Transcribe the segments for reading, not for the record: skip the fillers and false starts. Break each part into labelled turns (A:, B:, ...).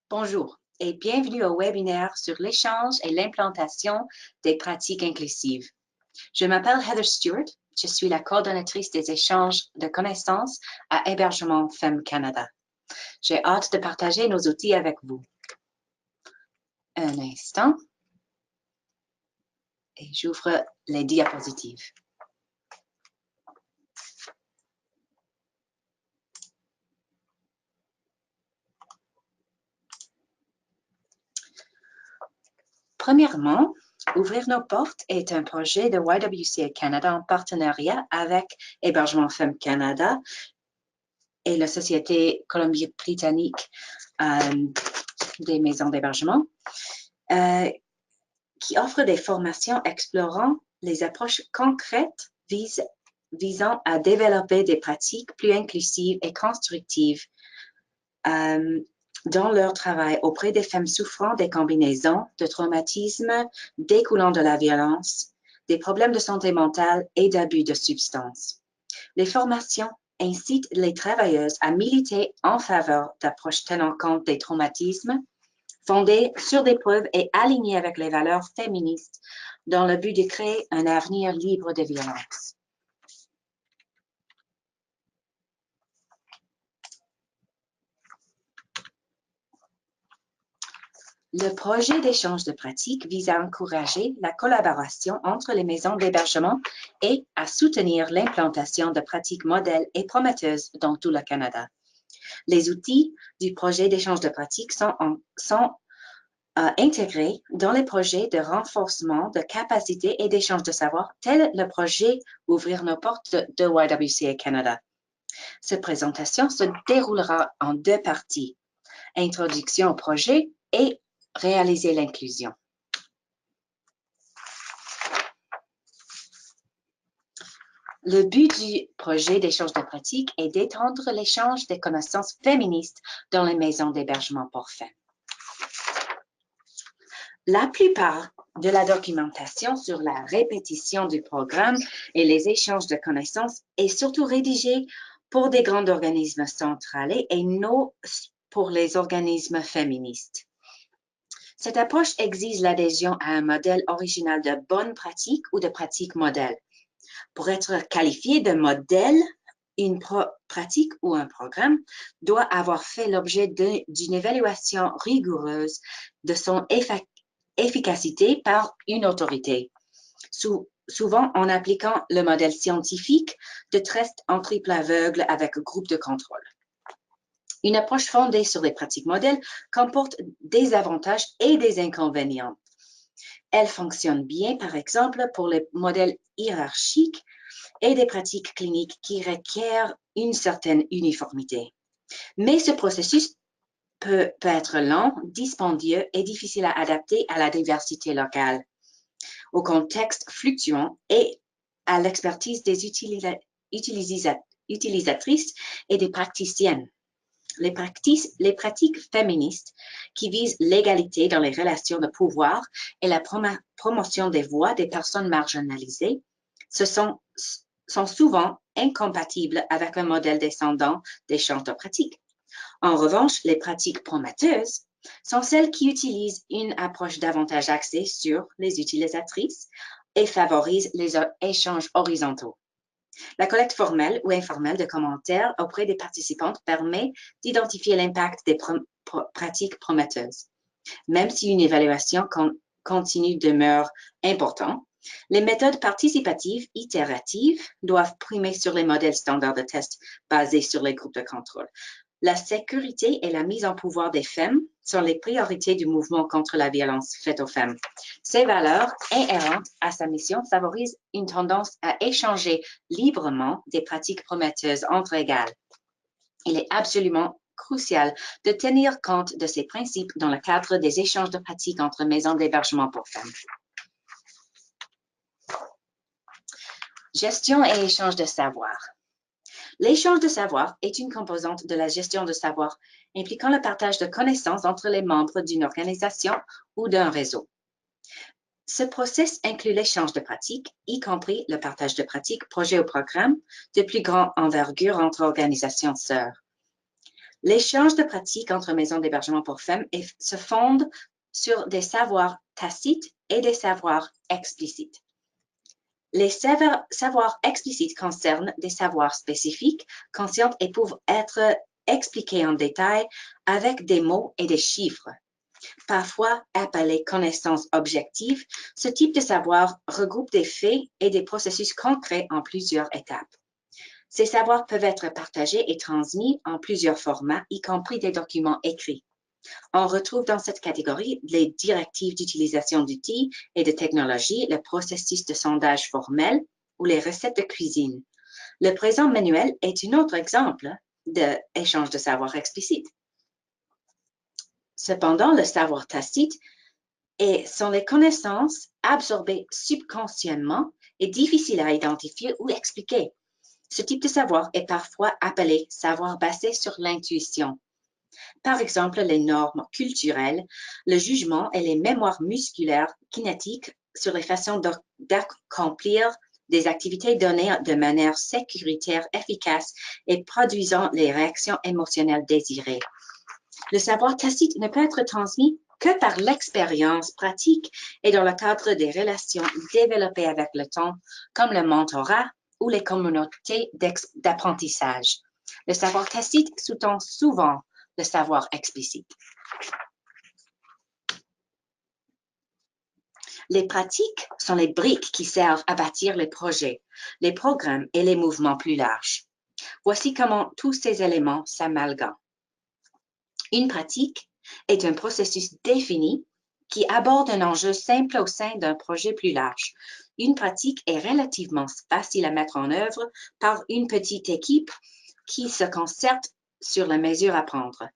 A: Bonjour et bienvenue au webinaire sur l'échange et l'implantation des pratiques inclusives. Je m'appelle Heather Stewart, je suis la coordonnatrice des échanges de connaissances à Hébergement Femmes Canada. J'ai hâte de partager nos outils avec vous. Un instant et j'ouvre les diapositives. Premièrement, Ouvrir nos portes est un projet de YWCA Canada en partenariat avec Hébergement Femmes Canada et la Société Colombie-Britannique des maisons d'hébergement, qui offre des formations explorant les approches concrètes visant à développer des pratiques plus inclusives et constructives dans leur travail auprès des femmes souffrant des combinaisons de traumatismes découlant de la violence, des problèmes de santé mentale et d'abus de substances. Les formations incitent les travailleuses à militer en faveur d'approches tenant compte des traumatismes, fondées sur des preuves et alignées avec les valeurs féministes dans le but de créer un avenir libre de violence. Le projet d'échange de pratiques vise à encourager la collaboration entre les maisons d'hébergement et à soutenir l'implantation de pratiques modèles et prometteuses dans tout le Canada. Les outils du projet d'échange de pratiques sont intégrés dans les projets de renforcement de capacité et d'échange de savoir, tel le projet Ouvrir nos portes de YWCA Canada. Cette présentation se déroulera en deux parties, introduction au projet et réaliser l'inclusion. Le but du projet d'échange de pratiques est d'étendre l'échange des connaissances féministes dans les maisons d'hébergement pour femmes. La plupart de la documentation sur la répétition du programme et les échanges de connaissances est surtout rédigée pour des grands organismes centralés et non pour les organismes féministes. Cette approche exige l'adhésion à un modèle original de bonne pratique ou de pratique modèle. Pour être qualifié de modèle, une pratique ou un programme doit avoir fait l'objet d'une évaluation rigoureuse de son efficacité par une autorité, souvent en appliquant le modèle scientifique de tests en triple aveugle avec groupe de contrôle. Une approche fondée sur les pratiques modèles comporte des avantages et des inconvénients. Elle fonctionne bien, par exemple, pour les modèles hiérarchiques et des pratiques cliniques qui requièrent une certaine uniformité. Mais ce processus peut être lent, dispendieux et difficile à adapter à la diversité locale, au contexte fluctuant et à l'expertise des utilisatrices et des praticiennes. Les pratiques féministes qui visent l'égalité dans les relations de pouvoir et la promotion des voix des personnes marginalisées sont souvent incompatibles avec un modèle descendant d'échange de pratiques. En revanche, les pratiques prometteuses sont celles qui utilisent une approche davantage axée sur les utilisatrices et favorisent les échanges horizontaux. La collecte formelle ou informelle de commentaires auprès des participantes permet d'identifier l'impact des pratiques prometteuses. Même si une évaluation continue demeure importante, les méthodes participatives itératives doivent primer sur les modèles standards de test basés sur les groupes de contrôle. La sécurité et la mise en pouvoir des femmes sont les priorités du mouvement contre la violence faite aux femmes. Ces valeurs inhérentes à sa mission favorisent une tendance à échanger librement des pratiques prometteuses entre égales. Il est absolument crucial de tenir compte de ces principes dans le cadre des échanges de pratiques entre maisons d'hébergement pour femmes. Gestion et échange de savoir. L'échange de savoir est une composante de la gestion de savoir impliquant le partage de connaissances entre les membres d'une organisation ou d'un réseau. Ce processus inclut l'échange de pratiques, y compris le partage de pratiques, projets ou programmes de plus grande envergure entre organisations sœurs. L'échange de pratiques entre maisons d'hébergement pour femmes se fonde sur des savoirs tacites et des savoirs explicites. Les savoirs explicites concernent des savoirs spécifiques, conscients et peuvent être expliqués en détail avec des mots et des chiffres. Parfois appelés connaissances objectives, ce type de savoir regroupe des faits et des processus concrets en plusieurs étapes. Ces savoirs peuvent être partagés et transmis en plusieurs formats, y compris des documents écrits. On retrouve dans cette catégorie les directives d'utilisation d'outils et de technologies, le processus de sondage formel ou les recettes de cuisine. Le présent manuel est un autre exemple d'échange de savoir explicite. Cependant, le savoir tacite sont les connaissances absorbées subconsciemment et difficiles à identifier ou expliquer. Ce type de savoir est parfois appelé savoir basé sur l'intuition. Par exemple, les normes culturelles, le jugement et les mémoires musculaires kinétiques sur les façons d'accomplir des activités données de manière sécuritaire, efficace et produisant les réactions émotionnelles désirées. Le savoir tacite ne peut être transmis que par l'expérience pratique et dans le cadre des relations développées avec le temps, comme le mentorat ou les communautés d'apprentissage. Le savoir tacite sous-tend souvent le savoir explicite. Les pratiques sont les briques qui servent à bâtir les projets, les programmes et les mouvements plus larges. Voici comment tous ces éléments s'amalgament. Une pratique est un processus défini qui aborde un enjeu simple au sein d'un projet plus large. Une pratique est relativement facile à mettre en œuvre par une petite équipe qui se concerte sur la mesure à prendre.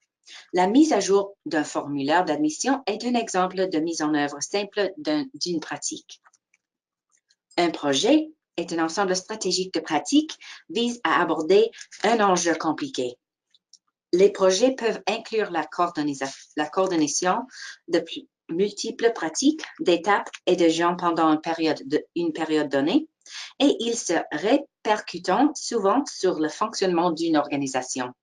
A: La mise à jour d'un formulaire d'admission est un exemple de mise en œuvre simple d'une pratique. Un projet est un ensemble stratégique de pratiques vise à aborder un enjeu compliqué. Les projets peuvent inclure la coordination de multiples pratiques, d'étapes et de gens pendant une période donnée, et ils se répercutent souvent sur le fonctionnement d'une organisation.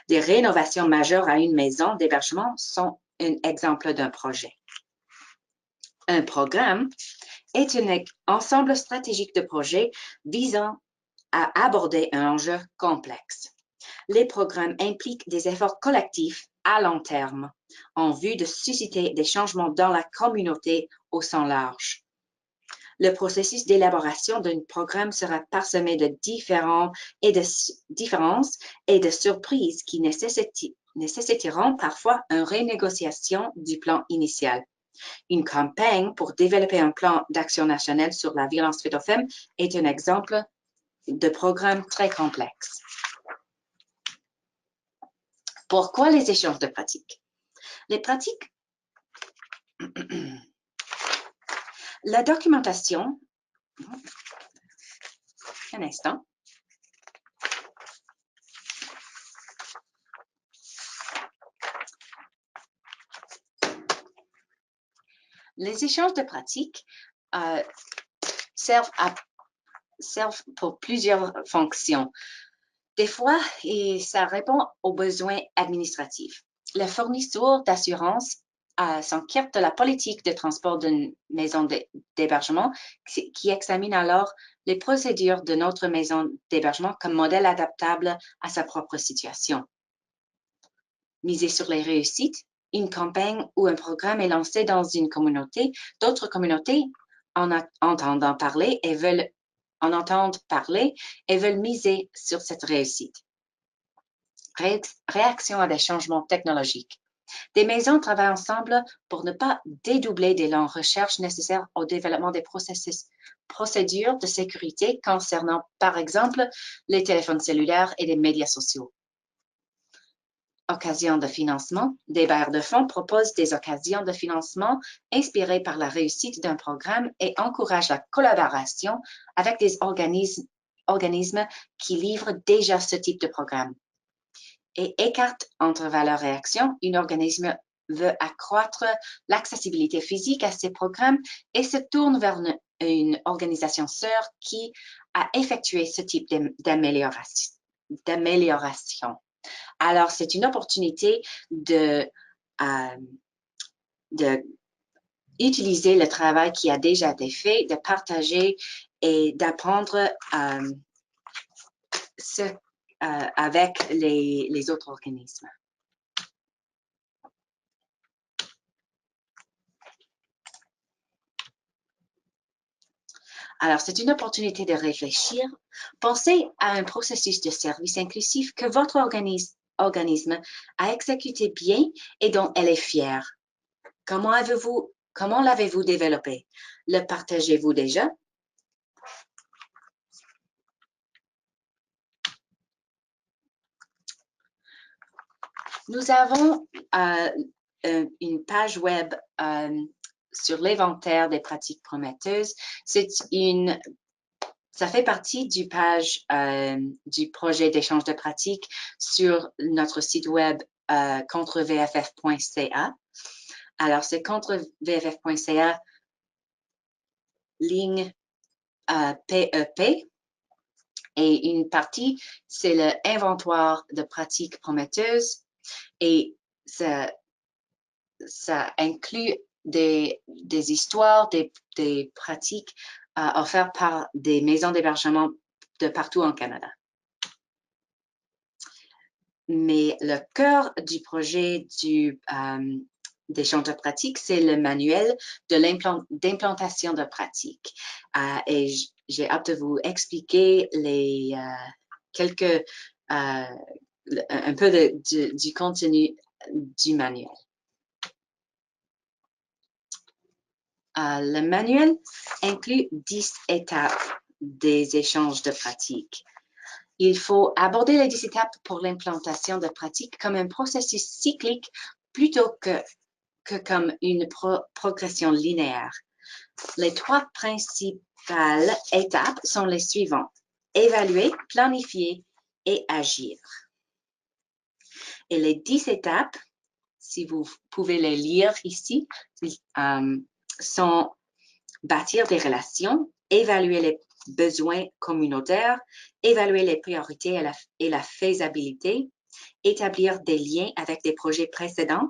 A: Des rénovations majeures à une maison d'hébergement sont un exemple d'un projet. Un programme est un ensemble stratégique de projets visant à aborder un enjeu complexe. Les programmes impliquent des efforts collectifs à long terme en vue de susciter des changements dans la communauté au sens large. Le processus d'élaboration d'un programme sera parsemé de différences et de surprises qui nécessiteront parfois une renégociation du plan initial. Une campagne pour développer un plan d'action national sur la violence faite aux femmes est un exemple de programme très complexe. Pourquoi les échanges de pratiques? Les pratiques, la documentation, un instant. Les échanges de pratiques servent pour plusieurs fonctions. Des fois, ça répond aux besoins administratifs. Le fournisseur d'assurance s'enquiert de la politique de transport d'une maison d'hébergement qui examine alors les procédures de notre maison d'hébergement comme modèle adaptable à sa propre situation. Miser sur les réussites, une campagne ou un programme est lancé dans une communauté, d'autres communautés en entendent parler et veulent miser sur cette réussite. Réaction à des changements technologiques. Des maisons travaillent ensemble pour ne pas dédoubler des longues recherches nécessaires au développement des procédures de sécurité concernant, par exemple, les téléphones cellulaires et les médias sociaux. Occasions de financement. Des bailleurs de fonds proposent des occasions de financement inspirées par la réussite d'un programme et encouragent la collaboration avec des organismes qui livrent déjà ce type de programme. Et écarte entre valeur et action, un organisme veut accroître l'accessibilité physique à ces programmes et se tourne vers une organisation sœur qui a effectué ce type d'amélioration. Alors, c'est une opportunité de utiliser le travail qui a déjà été fait, de partager et d'apprendre avec les autres organismes. Alors, c'est une opportunité de réfléchir. Pensez à un processus de service inclusif que votre organisme a exécuté bien et dont elle est fière. Comment l'avez-vous développé? Le partagez-vous déjà? Nous avons une page web sur l'inventaire des pratiques prometteuses. Ça fait partie du page du projet d'échange de pratiques sur notre site web contrevff.ca. Alors, c'est contrevff.ca ligne PEP. Et une partie, c'est l'inventoire de pratiques prometteuses. Et ça inclut des histoires, des pratiques offertes par des maisons d'hébergement de partout en Canada. Mais le cœur du projet d'échange de pratiques, c'est le manuel d'implantation de pratiques. Et j'ai hâte de vous expliquer un peu du contenu du manuel. Le manuel inclut 10 étapes des échanges de pratiques. Il faut aborder les 10 étapes pour l'implantation de pratiques comme un processus cyclique plutôt que comme une progression linéaire. Les 3 principales étapes sont les suivantes: évaluer, planifier et agir. Et les 10 étapes, si vous pouvez les lire ici, sont bâtir des relations, évaluer les besoins communautaires, évaluer les priorités et la faisabilité, établir des liens avec des projets précédents,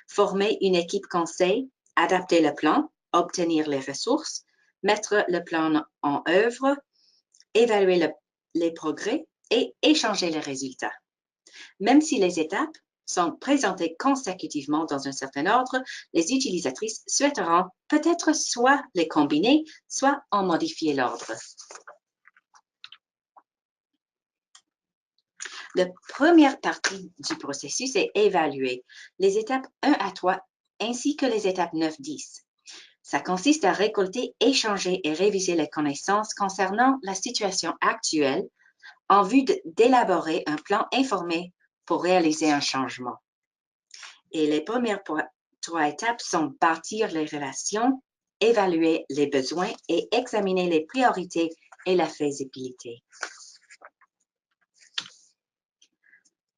A: former une équipe conseil, adapter le plan, obtenir les ressources, mettre le plan en œuvre, évaluer les progrès et échanger les résultats. Même si les étapes sont présentées consécutivement dans un certain ordre, les utilisatrices souhaiteront peut-être soit les combiner, soit en modifier l'ordre. La première partie du processus est évaluer les étapes 1 à 3 ainsi que les étapes 9-10. Ça consiste à récolter, échanger et réviser les connaissances concernant la situation actuelle en vue d'élaborer un plan informé pour réaliser un changement. Et les premières 3 étapes sont bâtir les relations, évaluer les besoins et examiner les priorités et la faisabilité.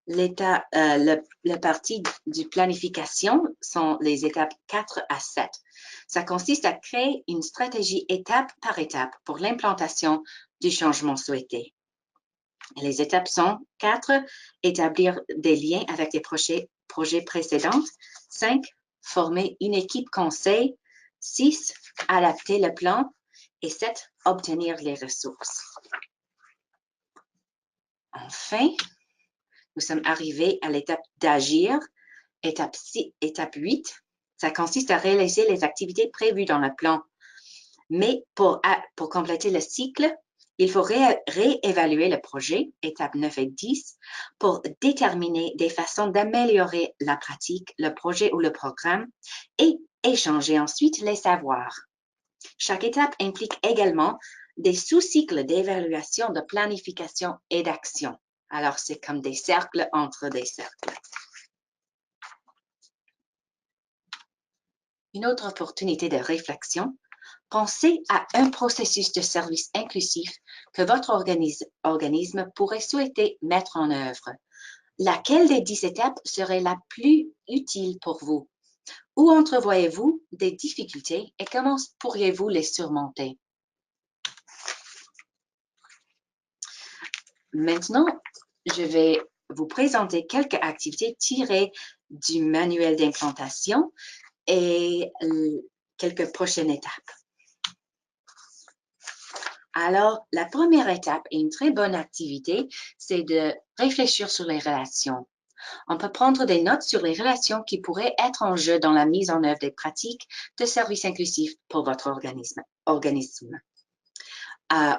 A: La partie de planification sont les étapes 4 à 7. Ça consiste à créer une stratégie étape par étape pour l'implantation du changement souhaité. Les étapes sont 4, établir des liens avec des projets précédents. 5, former une équipe conseil. 6, adapter le plan. Et 7, obtenir les ressources. Enfin, nous sommes arrivés à l'étape d'agir. Étape 8, ça consiste à réaliser les activités prévues dans le plan. Mais pour compléter le cycle, il faut réévaluer le projet, étapes 9 et 10, pour déterminer des façons d'améliorer la pratique, le projet ou le programme et échanger ensuite les savoirs. Chaque étape implique également des sous-cycles d'évaluation, de planification et d'action. Alors, c'est comme des cercles entre des cercles. Une autre opportunité de réflexion. Pensez à un processus de service inclusif que votre organisme pourrait souhaiter mettre en œuvre. Laquelle des 10 étapes serait la plus utile pour vous? Où entrevoyez-vous des difficultés et comment pourriez-vous les surmonter? Maintenant, je vais vous présenter quelques activités tirées du manuel d'implantation et quelques prochaines étapes. Alors, la première étape et une très bonne activité, c'est de réfléchir sur les relations. On peut prendre des notes sur les relations qui pourraient être en jeu dans la mise en œuvre des pratiques de services inclusifs pour votre organisme.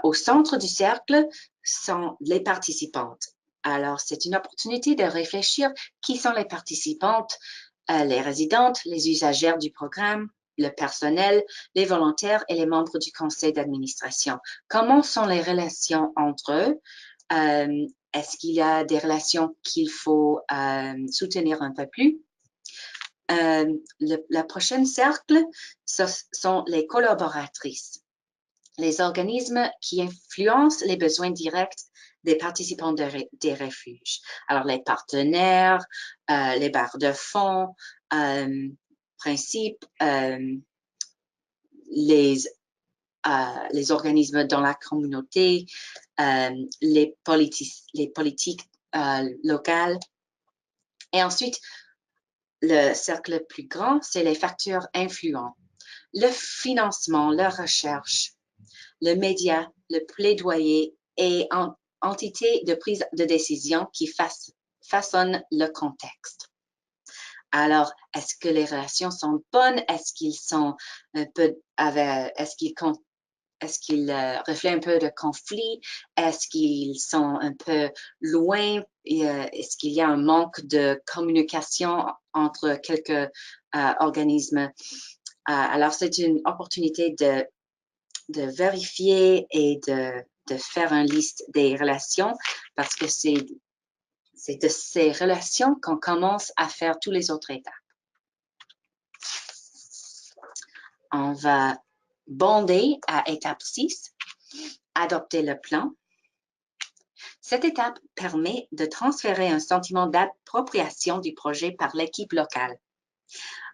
A: Au centre du cercle sont les participantes. Alors, c'est une opportunité de réfléchir qui sont les participantes, les résidentes, les usagères du programme, le personnel, les volontaires et les membres du conseil d'administration. Comment sont les relations entre eux? Est-ce qu'il y a des relations qu'il faut soutenir un peu plus? Le prochain cercle, ce sont les collaboratrices, les organismes qui influencent les besoins directs des participants des refuges. Alors, les partenaires, les barres de fonds, principes, les organismes dans la communauté, les politiques locales. Et ensuite, le cercle plus grand, c'est les facteurs influents. Le financement, la recherche, le média, le plaidoyer et entité de prise de décision qui façonnent le contexte. Alors, est-ce que les relations sont bonnes? Est-ce qu'ils sont un peu, est-ce qu'ils reflètent un peu de conflit? Est-ce qu'ils sont un peu loin? Est-ce qu'il y a un manque de communication entre quelques organismes? Alors, c'est une opportunité de vérifier et de faire une liste des relations parce que c'est de ces relations qu'on commence à faire toutes les autres étapes. On va bonder à étape 6, adopter le plan. Cette étape permet de transférer un sentiment d'appropriation du projet par l'équipe locale.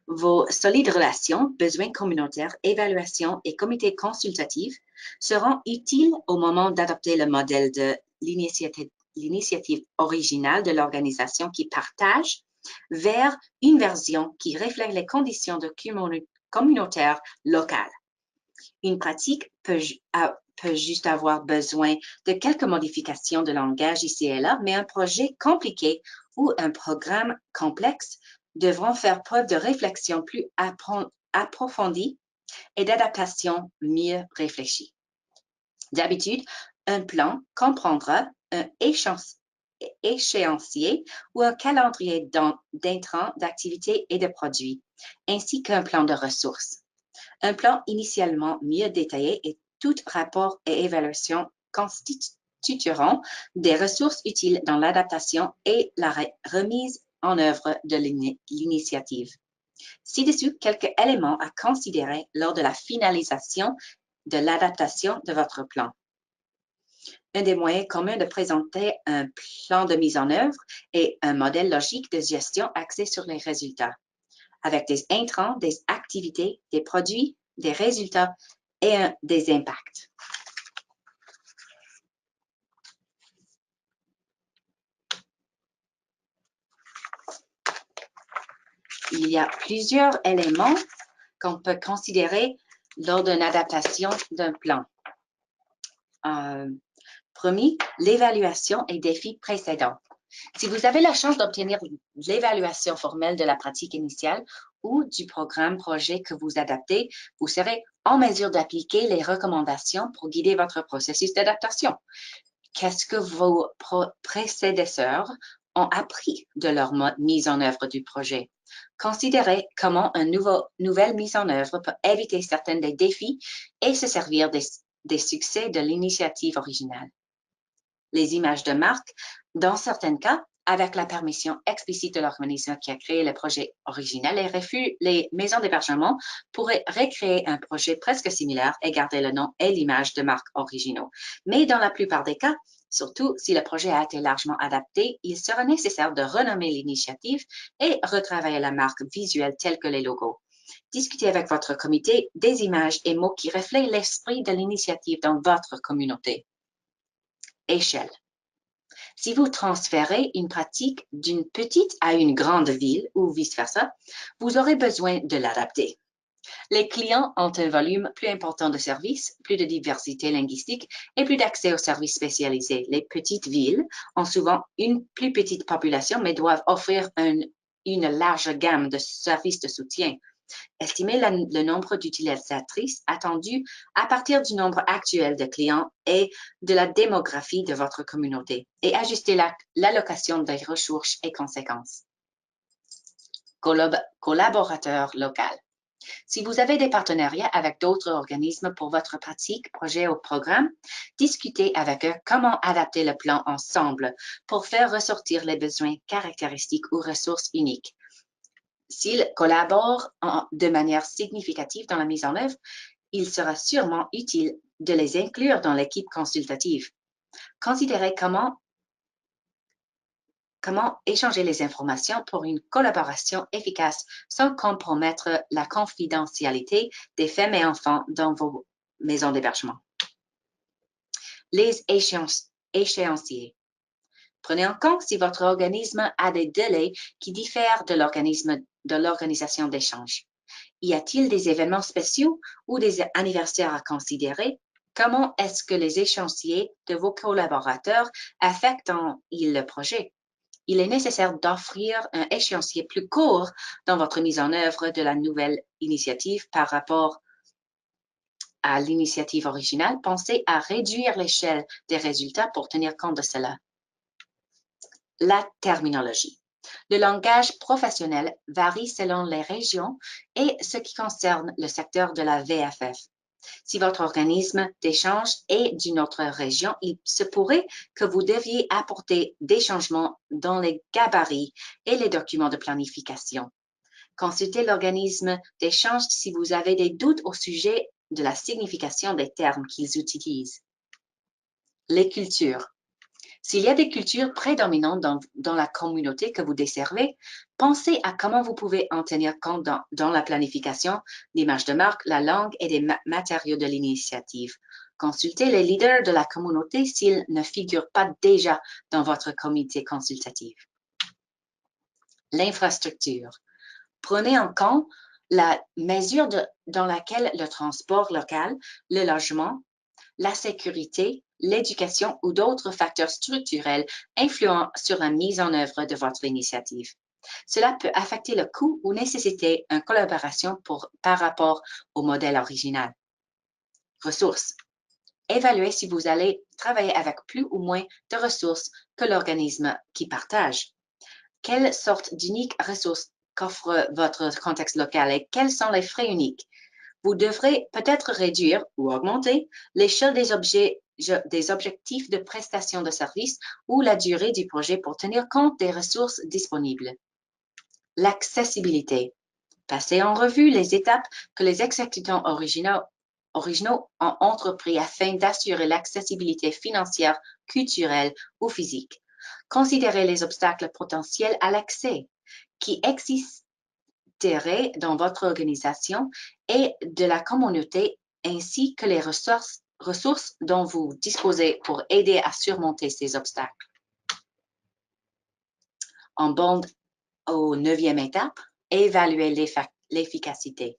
A: Vos solides relations, besoins communautaires, évaluation et comité consultatif seront utiles au moment d'adopter le modèle de l'initiative originale de l'organisation qui partage vers une version qui reflète les conditions de communautaire locales. Une pratique peut juste avoir besoin de quelques modifications de langage ici et là, mais un projet compliqué ou un programme complexe devront faire preuve de réflexion plus approfondie et d'adaptation mieux réfléchie. D'habitude, un plan comprendra un échéancier ou un calendrier d'intrants, d'activités et de produits, ainsi qu'un plan de ressources. Un plan initialement mieux détaillé et tout rapport et évaluation constitueront des ressources utiles dans l'adaptation et la remise en œuvre de l'initiative. Ci-dessus, quelques éléments à considérer lors de la finalisation de l'adaptation de votre plan. Un des moyens communs de présenter un plan de mise en œuvre est un modèle logique de gestion axé sur les résultats, avec des intrants, des activités, des produits, des résultats et des impacts. Il y a plusieurs éléments qu'on peut considérer lors d'une adaptation d'un plan. Premier, l'évaluation et défis précédents. Si vous avez la chance d'obtenir l'évaluation formelle de la pratique initiale ou du programme projet que vous adaptez, vous serez en mesure d'appliquer les recommandations pour guider votre processus d'adaptation. Qu'est-ce que vos prédécesseurs ont appris de leur mise en œuvre du projet? Considérez comment une nouvelle mise en œuvre peut éviter certains des défis et se servir des succès de l'initiative originale. Les images de marque, dans certains cas, avec la permission explicite de l'organisme qui a créé le projet original, les maisons d'hébergement pourraient recréer un projet presque similaire et garder le nom et l'image de marque originaux. Mais dans la plupart des cas, surtout si le projet a été largement adapté, il sera nécessaire de renommer l'initiative et retravailler la marque visuelle telle que les logos. Discutez avec votre comité des images et mots qui reflètent l'esprit de l'initiative dans votre communauté. Échelle. Si vous transférez une pratique d'une petite à une grande ville ou vice-versa, vous aurez besoin de l'adapter. Les clients ont un volume plus important de services, plus de diversité linguistique et plus d'accès aux services spécialisés. Les petites villes ont souvent une plus petite population, mais doivent offrir une large gamme de services de soutien. Estimez le nombre d'utilisatrices attendues à partir du nombre actuel de clients et de la démographie de votre communauté et ajustez l'allocation des ressources et conséquences. Collaborateur local. Si vous avez des partenariats avec d'autres organismes pour votre pratique, projet ou programme, discutez avec eux comment adapter le plan ensemble pour faire ressortir les besoins caractéristiques ou ressources uniques. S'ils collaborent de manière significative dans la mise en œuvre, il sera sûrement utile de les inclure dans l'équipe consultative. Considérez comment échanger les informations pour une collaboration efficace sans compromettre la confidentialité des femmes et enfants dans vos maisons d'hébergement. Les échéanciers. Prenez en compte si votre organisme a des délais qui diffèrent de l'organisation d'échange. Y a-t-il des événements spéciaux ou des anniversaires à considérer? Comment est-ce que les échéanciers de vos collaborateurs affectent-ils le projet? Il est nécessaire d'offrir un échéancier plus court dans votre mise en œuvre de la nouvelle initiative par rapport à l'initiative originale. Pensez à réduire l'échelle des résultats pour tenir compte de cela. La terminologie. Le langage professionnel varie selon les régions et ce qui concerne le secteur de la VFF. Si votre organisme d'échange est d'une autre région, il se pourrait que vous deviez apporter des changements dans les gabarits et les documents de planification. Consultez l'organisme d'échange si vous avez des doutes au sujet de la signification des termes qu'ils utilisent. Les cultures. S'il y a des cultures prédominantes dans la communauté que vous desservez, pensez à comment vous pouvez en tenir compte dans la planification, l'image de marque, la langue et des matériaux de l'initiative. Consultez les leaders de la communauté s'ils ne figurent pas déjà dans votre comité consultatif. L'infrastructure. Prenez en compte la mesure dans laquelle le transport local, le logement, la sécurité, l'éducation ou d'autres facteurs structurels influents sur la mise en œuvre de votre initiative. Cela peut affecter le coût ou nécessiter une collaboration par rapport au modèle original. Ressources. Évaluez si vous allez travailler avec plus ou moins de ressources que l'organisme qui partage. Quelle sorte d'uniques ressources qu'offre votre contexte local et quels sont les frais uniques? Vous devrez peut-être réduire ou augmenter l'échelle des objectifs de prestation de services ou la durée du projet pour tenir compte des ressources disponibles. L'accessibilité. Passez en revue les étapes que les exécutants originaux ont entrepris afin d'assurer l'accessibilité financière, culturelle ou physique. Considérez les obstacles potentiels à l'accès qui existent dans votre organisation et de la communauté ainsi que les ressources dont vous disposez pour aider à surmonter ces obstacles. En bande aux 9e étape, évaluez l'efficacité.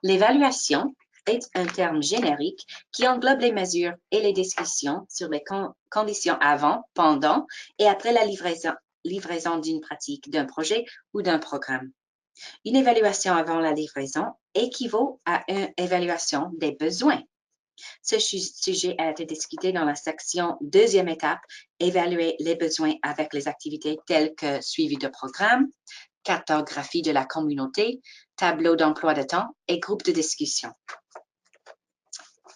A: L'évaluation est un terme générique qui englobe les mesures et les discussions sur les conditions avant, pendant et après la livraison d'une pratique, d'un projet ou d'un programme. Une évaluation avant la livraison équivaut à une évaluation des besoins. Ce sujet a été discuté dans la section 2e étape, évaluer les besoins avec les activités telles que suivi de programme, cartographie de la communauté, tableau d'emploi de temps et groupe de discussion.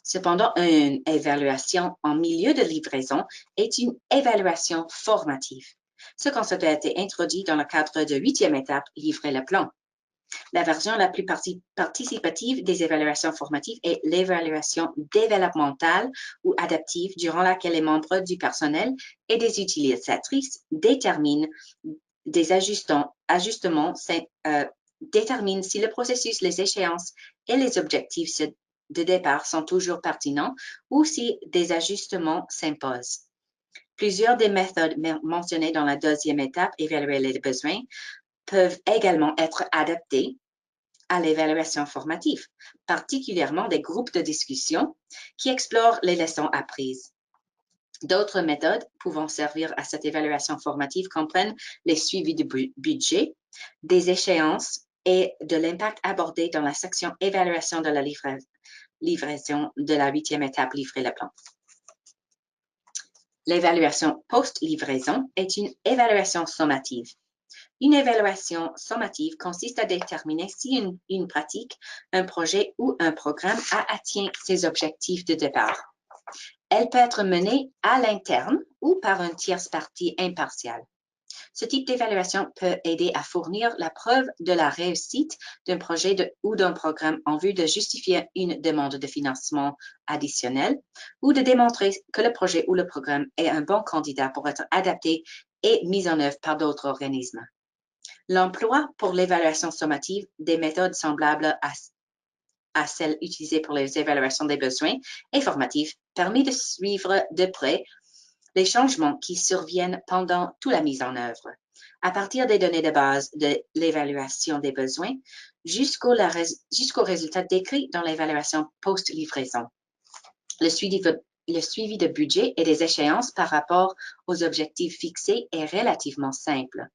A: Cependant, une évaluation en milieu de livraison est une évaluation formative. Ce concept a été introduit dans le cadre de 8e étape, livrer le plan. La version la plus participative des évaluations formatives est l'évaluation développementale ou adaptive durant laquelle les membres du personnel et des utilisatrices déterminent des ajustements déterminent si le processus, les échéances et les objectifs de départ sont toujours pertinents ou si des ajustements s'imposent. Plusieurs des méthodes mentionnées dans la deuxième étape, évaluer les besoins, peuvent également être adaptées à l'évaluation formative, particulièrement des groupes de discussion qui explorent les leçons apprises. D'autres méthodes pouvant servir à cette évaluation formative comprennent les suivis de budget, des échéances et de l'impact abordé dans la section évaluation de la livraison de la 8e étape, livrer le plan. L'évaluation post-livraison est une évaluation sommative. Une évaluation sommative consiste à déterminer si une pratique, un projet ou un programme a atteint ses objectifs de départ. Elle peut être menée à l'interne ou par une tierce partie impartiale. Ce type d'évaluation peut aider à fournir la preuve de la réussite d'un projet ou d'un programme en vue de justifier une demande de financement additionnel ou de démontrer que le projet ou le programme est un bon candidat pour être adapté et mis en œuvre par d'autres organismes. L'emploi pour l'évaluation sommative des méthodes semblables à celles utilisées pour les évaluations des besoins et formatives permet de suivre de près les changements qui surviennent pendant toute la mise en œuvre, à partir des données de base de l'évaluation des besoins jusqu'au résultat décrit dans l'évaluation post-livraison. Le suivi de budget et des échéances par rapport aux objectifs fixés est relativement simple.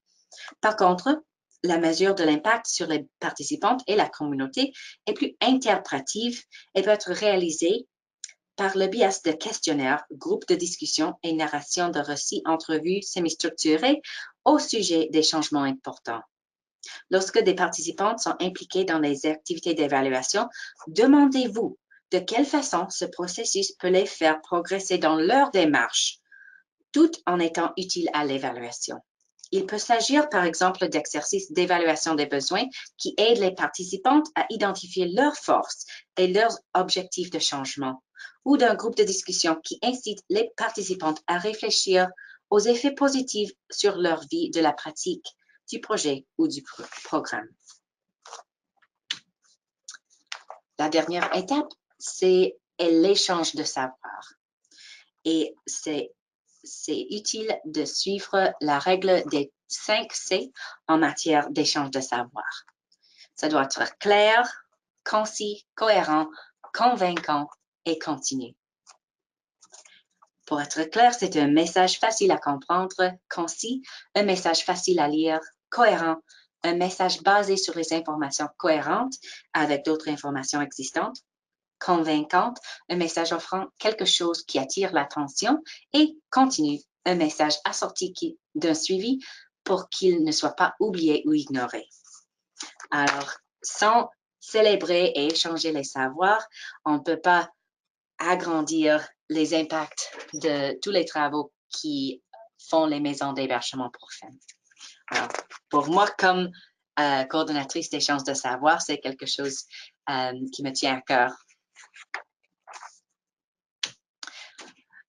A: Par contre, la mesure de l'impact sur les participantes et la communauté est plus interprétative et peut être réalisée par le biais de questionnaires, groupes de discussion et narration de récits, entrevues semi-structurées au sujet des changements importants. Lorsque des participantes sont impliquées dans les activités d'évaluation, demandez-vous de quelle façon ce processus peut les faire progresser dans leur démarche, tout en étant utile à l'évaluation. Il peut s'agir, par exemple, d'exercices d'évaluation des besoins qui aident les participantes à identifier leurs forces et leurs objectifs de changement, ou d'un groupe de discussion qui incite les participantes à réfléchir aux effets positifs sur leur vie de la pratique, du projet ou du programme. La dernière étape, c'est l'échange de savoir. Et c'est utile de suivre la règle des 5 C en matière d'échange de savoir. Ça doit être clair, concis, cohérent, convaincant et continu. Pour être clair, c'est un message facile à comprendre, concis, un message facile à lire, cohérent, un message basé sur les informations cohérentes avec d'autres informations existantes, convaincante, un message offrant quelque chose qui attire l'attention et continue, un message assorti d'un suivi pour qu'il ne soit pas oublié ou ignoré. Alors, sans célébrer et échanger les savoirs, on ne peut pas agrandir les impacts de tous les travaux qui font les maisons d'hébergement pour femmes. Alors, pour moi, comme coordonnatrice d'échange de savoir, c'est quelque chose qui me tient à cœur.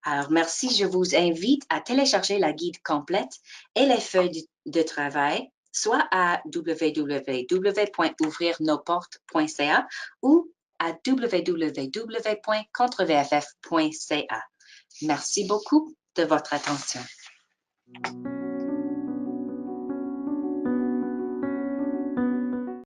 A: Alors, merci. Je vous invite à télécharger la guide complète et les feuilles de travail, soit à www.ouvrirnosportes.ca ou à www.contrevff.ca. Merci beaucoup de votre attention.